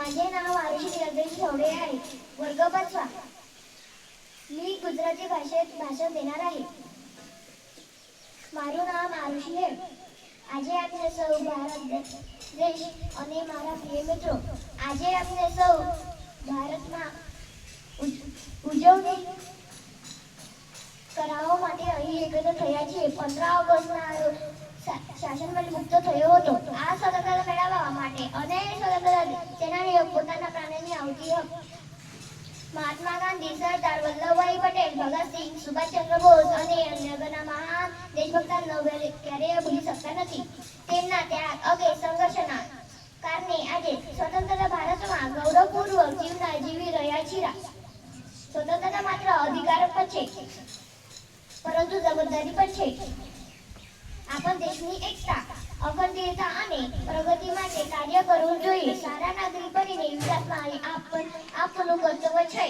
माझे नाव आरुषी जगदीश ठवडे आहे. वर्ग 5. मी गुजराती भाषेत भाषण देणार आहे. મારું નામ આરુષિ છે. આજે આપણે સૌ ભારત દેશ અને મારા પ્રિય મિત્રો, આજે આપણે સૌ ભારતમાં ઉજવણી કરાવવા માટે અહીં એકત્ર થયા છીએ. 15 ઓગસ્ટના રોજ શાસનમાંથી મુક્ત થયો હતો. આ સ્વતંત્રતા મેળવવા માટે અનેક સ્વતંત્રતા સેનાનીઓ પોતાના પ્રાણની આહુતિ આપી. महात्मा गांधी, सरदार वल्लभभाई पटेल, भगत सिंह, सुभाष चंद्र बोस અને અન્ય ઘણા મહાન દેશભક્તોનો ક્યારેય ભૂલી શકતા નથી. તેમના ત્યાગ અને સંઘર્ષના કારણે આજે સ્વતંત્ર ભારતમાં ગૌરવપૂર્વક જીવી રહ્યા છીએ. સ્વતંત્રતા માત્ર અધિકાર જ છે, પરંતુ જવાબદારી પણ છે. આપણા દેશની એકતા, અખંડિતતા અને પ્રગતિ માટે કાર્ય કરવું જોઈએ. સારા નાગરિક બનીને વિકાસમાં આપનું કર્તવ્ય છે.